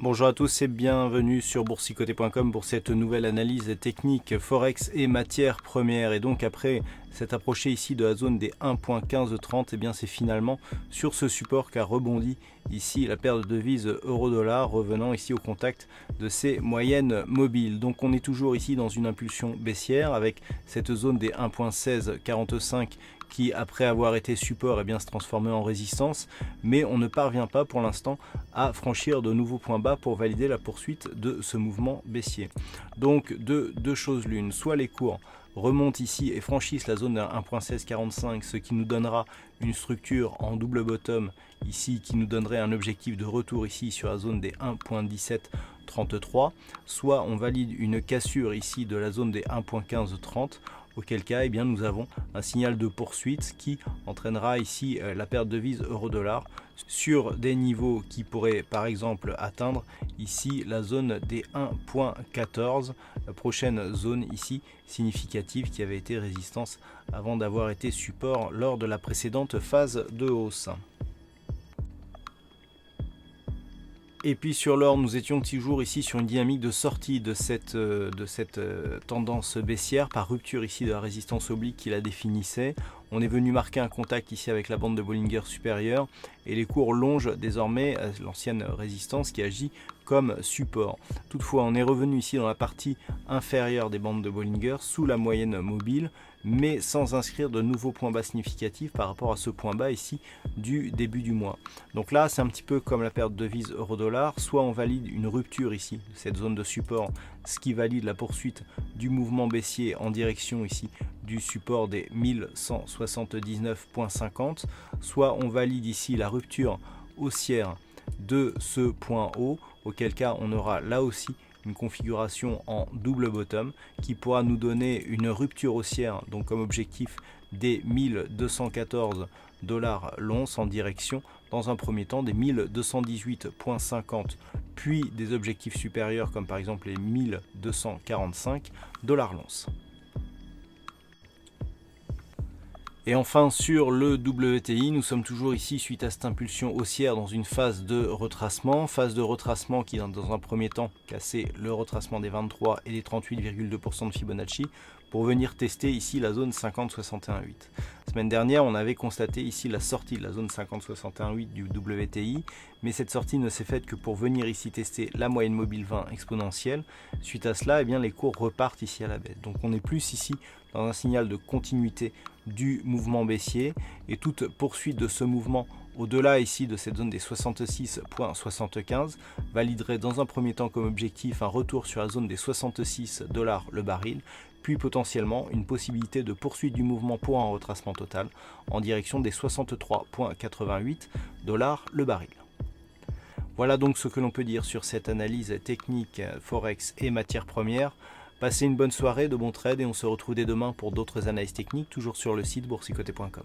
Bonjour à tous et bienvenue sur boursicoté.com pour cette nouvelle analyse technique Forex et matières premières. Et donc après cette approchée ici de la zone des 1.1530, et bien c'est finalement sur ce support qu'a rebondi ici la paire de devises euro-dollar, revenant ici au contact de ces moyennes mobiles. Donc on est toujours ici dans une impulsion baissière avec cette zone des 1.1645 qui, après avoir été support, bien se transformer en résistance, mais on ne parvient pas pour l'instant à franchir de nouveaux points bas pour valider la poursuite de ce mouvement baissier. Donc deux choses l'une, soit les cours remontent ici et franchissent la zone de 1.1645, ce qui nous donnera une structure en double bottom ici qui nous donnerait un objectif de retour ici sur la zone des 1.1733, soit on valide une cassure ici de la zone des 1.1530, auquel cas eh bien, nous avons un signal de poursuite qui entraînera ici la paire de devises euro-dollar sur des niveaux qui pourraient par exemple atteindre ici la zone des 1.14, la prochaine zone ici significative qui avait été résistance avant d'avoir été support lors de la précédente phase de hausse. Et puis sur l'or, nous étions toujours ici sur une dynamique de sortie de cette tendance baissière par rupture ici de la résistance oblique qui la définissait. On est venu marquer un contact ici avec la bande de Bollinger supérieure et les cours longent désormais l'ancienne résistance qui agit comme support. Toutefois, on est revenu ici dans la partie inférieure des bandes de Bollinger sous la moyenne mobile, mais sans inscrire de nouveaux points bas significatifs par rapport à ce point bas ici du début du mois. Donc là, c'est un petit peu comme la paire de devises euro-dollar, soit on valide une rupture ici de cette zone de support, ce qui valide la poursuite du mouvement baissier en direction ici du support des 1179.50, soit on valide ici la rupture haussière de ce point haut, auquel cas on aura là aussi une configuration en double bottom qui pourra nous donner une rupture haussière, donc comme objectif des 1214 $ l'once en direction dans un premier temps des 1218.50, puis des objectifs supérieurs comme par exemple les 1245 $ l'once. Et enfin sur le WTI, nous sommes toujours ici suite à cette impulsion haussière dans une phase de retracement qui dans un premier temps cassé le retracement des 23 et des 38,2% de Fibonacci pour venir tester ici la zone 50,61,8. Semaine dernière, on avait constaté ici la sortie de la zone 50,61,8 du WTI, mais cette sortie ne s'est faite que pour venir ici tester la moyenne mobile 20 exponentielle. Suite à cela, eh bien, les cours repartent ici à la baisse. Donc on est plus ici dans un signal de continuité du mouvement baissier et toute poursuite de ce mouvement au-delà ici de cette zone des 66,75 validerait dans un premier temps comme objectif un retour sur la zone des 66 $ le baril, puis potentiellement une possibilité de poursuite du mouvement pour un retracement total en direction des 63,88 $ le baril. Voilà donc ce que l'on peut dire sur cette analyse technique Forex et matières premières. Passez une bonne soirée, de bons trades et on se retrouve dès demain pour d'autres analyses techniques, toujours sur le site boursicoté.com.